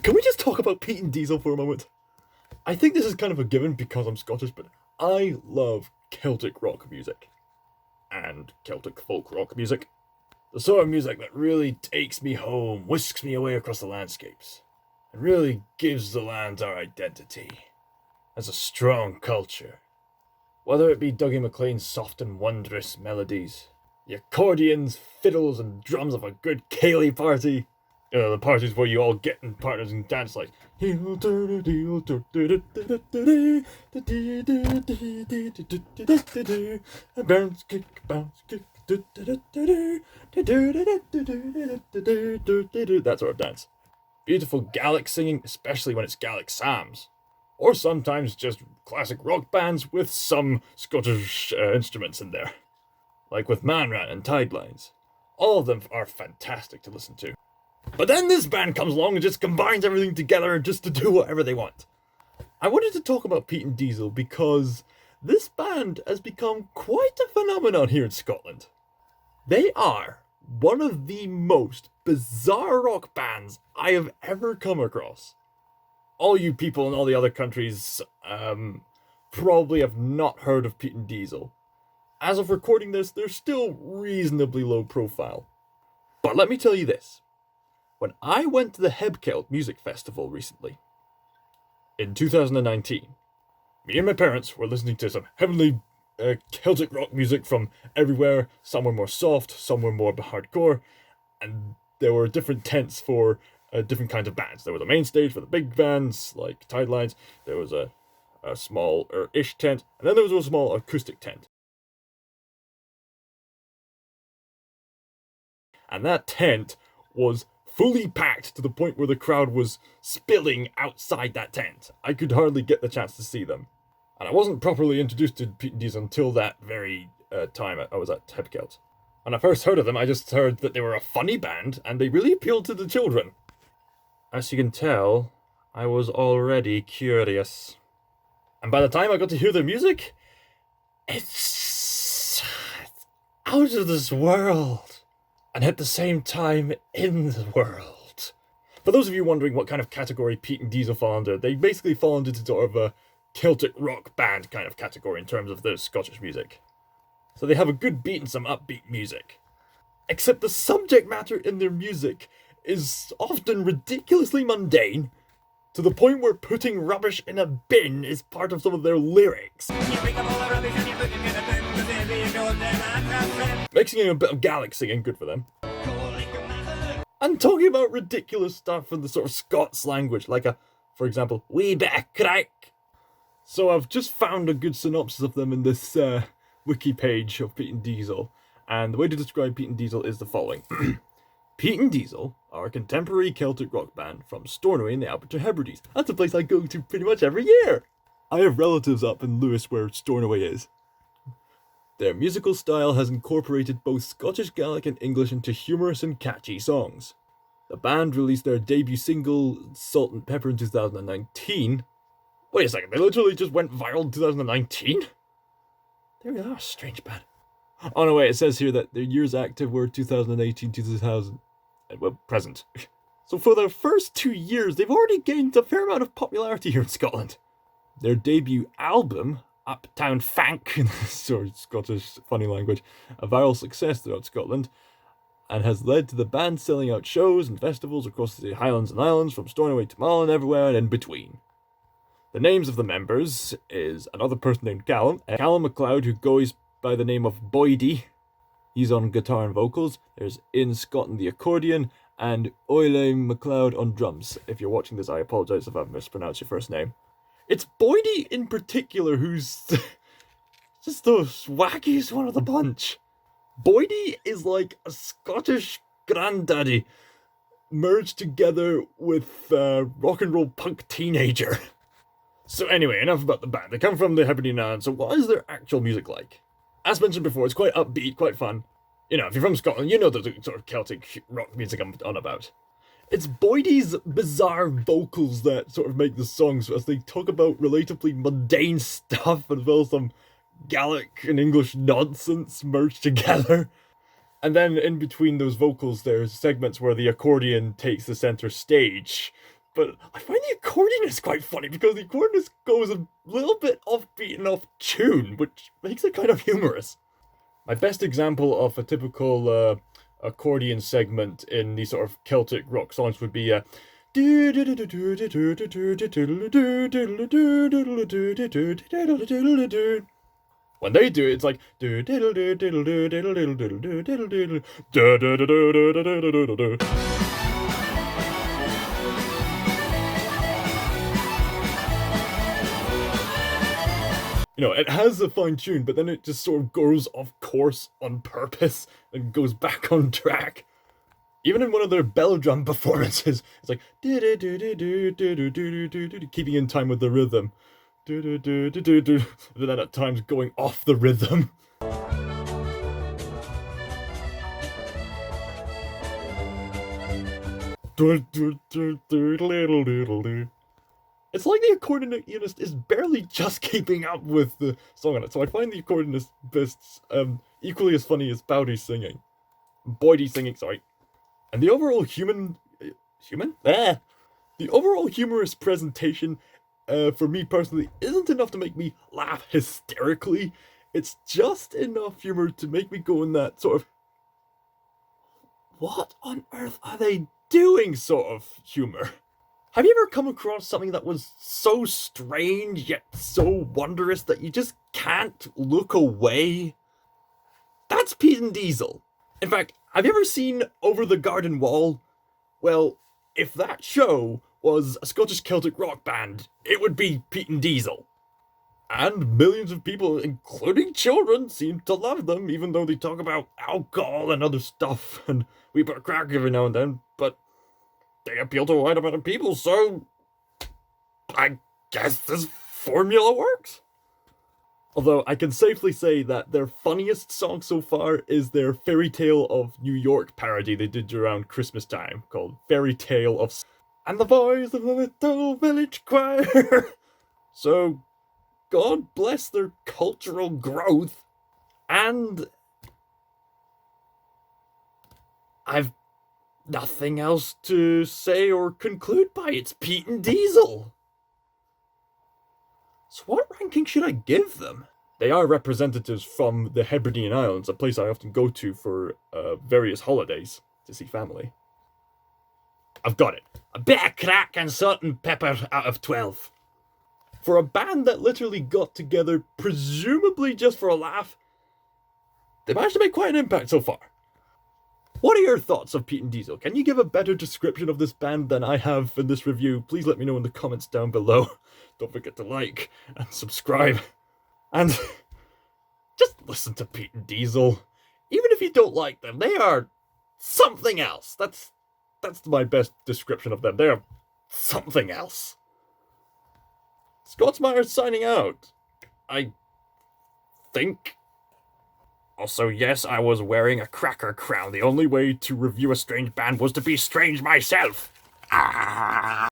Can we just talk about Peat and Diesel for a moment? I think this is kind of a given because I'm Scottish, but I love Celtic rock music. And Celtic folk rock music. The sort of music that really takes me home, whisks me away across the landscapes, and really gives the land our identity as a strong culture. Whether it be Dougie MacLean's soft and wondrous melodies, the accordions, fiddles, and drums of a good ceilidh party. You know, the parties where you all get in partners and dance like bounce kick, bounce kick, that sort of dance. Beautiful Gaelic singing, especially when it's Gaelic psalms. Or sometimes just classic rock bands with some Scottish instruments in there. Like with Manran and Tidelines. All of them are fantastic to listen to. But then this band comes along and just combines everything together just to do whatever they want. I wanted to talk about Peat and Diesel because this band has become quite a phenomenon here in Scotland. They are one of the most bizarre rock bands I have ever come across. All you people in all the other countries probably have not heard of Peat and Diesel. As of recording this, they're still reasonably low profile. But let me tell you this. When I went to the Hebcelt Music Festival recently, in 2019, me and my parents were listening to some heavenly Celtic rock music from everywhere. Some were more soft, some were more hardcore, and there were different tents for different kinds of bands. There was a main stage for the big bands, like Tidelines. There was a small-ish tent, and then there was a small acoustic tent. And that tent was fully packed to the point where the crowd was spilling outside that tent. I could hardly get the chance to see them. And I wasn't properly introduced to Peat and Diesel until that very time I was at Hebcelt. When I first heard of them, I just heard that they were a funny band, and they really appealed to the children. As you can tell, I was already curious. And by the time I got to hear their music, it's out of this world. And at the same time, in the world. For those of you wondering what kind of category Peat and Diesel fall under, they basically fall into sort of a Celtic rock band kind of category in terms of their Scottish music. So they have a good beat and some upbeat music. Except the subject matter in their music is often ridiculously mundane, to the point where putting rubbish in a bin is part of some of their lyrics. Mixing in a bit of Gaelic singing, good for them. And talking about ridiculous stuff in the sort of Scots language, like for example, wee bit of crack. So I've just found a good synopsis of them in this wiki page of Peat and Diesel, and the way to describe Peat and Diesel is the following. Peat and Diesel are a contemporary Celtic rock band from Stornoway in the Alberta Hebrides. That's a place I go to pretty much every year. I have relatives up in Lewis where Stornoway is. Their musical style has incorporated both Scottish Gaelic and English into humorous and catchy songs. The band released their debut single, Salt and Pepper, in 2019. Wait a second, they literally just went viral in 2019? They really are a strange band. Oh no, wait, it says here that their years active were 2018 to 2000. Well, present. So for their first 2 years, they've already gained a fair amount of popularity here in Scotland. Their debut album, Uptown Fank, in the sort of Scottish funny language, a viral success throughout Scotland, and has led to the band selling out shows and festivals across the Highlands and Islands, from Stornoway to Mull and everywhere and in between. The names of the members is another person named Callum MacLeod, who goes by the name of Boydie. He's on guitar and vocals. There's Ian Scott on the accordion, and Oile MacLeod on drums. If you're watching this, I apologise if I've mispronounced your first name. It's Boydie in particular who's just the wackiest one of the bunch. Boydie is like a Scottish granddaddy merged together with a rock and roll punk teenager. So anyway, enough about the band. They come from the Hebridean Islands, so what is their actual music like? As mentioned before, it's quite upbeat, quite fun. You know, if you're from Scotland, you know the sort of Celtic rock music I'm on about. It's Boydie's bizarre vocals that sort of make the songs, as they talk about relatively mundane stuff as well as some Gaelic and English nonsense merged together. And then in between those vocals, there's segments where the accordion takes the center stage But I find the accordionist quite funny because the accordionist goes a little bit offbeat and off tune, which makes it kind of humorous. My best example of a typical accordion segment in these sort of Celtic rock songs would be when they do it, it's like you know, it has a fine tune, but then it just sort of goes off course on purpose and goes back on track. Even in one of their bell drum performances, it's like keeping in time with the rhythm, but then at times going off the rhythm. It's like the accordionist is barely just keeping up with the song on it, so I find the accordionist bits equally as funny as Boydie's singing, sorry. And the overall the overall humorous presentation, for me personally, isn't enough to make me laugh hysterically. It's just enough humor to make me go in that sort of, what on earth are they doing sort of humor. Have you ever come across something that was so strange yet so wondrous that you just can't look away? That's Peat and Diesel. In fact, have you ever seen Over the Garden Wall? Well, if that show was a Scottish Celtic rock band, it would be Peat and Diesel. And millions of people, including children, seem to love them, even though they talk about alcohol and other stuff, and we put crack every now and then, but they appeal to a wide amount of people, so I guess this formula works. Although I can safely say that their funniest song so far is their Fairy Tale of New York parody they did around Christmas time, called Fairy Tale of... And the voice of the little village choir. So, God bless their cultural growth, and I've nothing else to say or conclude by. It's Peat and Diesel. So what ranking should I give them? They are representatives from the Hebridean Islands, a place I often go to for various holidays to see family. I've got it. A bit of crack and salt and pepper out of 12. For a band that literally got together, presumably just for a laugh, they managed to make quite an impact so far. What are your thoughts of Peat and Diesel? Can you give a better description of this band than I have in this review? Please let me know in the comments down below. Don't forget to like and subscribe. And just listen to Peat and Diesel. Even if you don't like them, they are something else. That's my best description of them. They are something else. ScotsThinker signing out. I think... Also, yes, I was wearing a cracker crown. The only way to review a strange band was to be strange myself. Ah!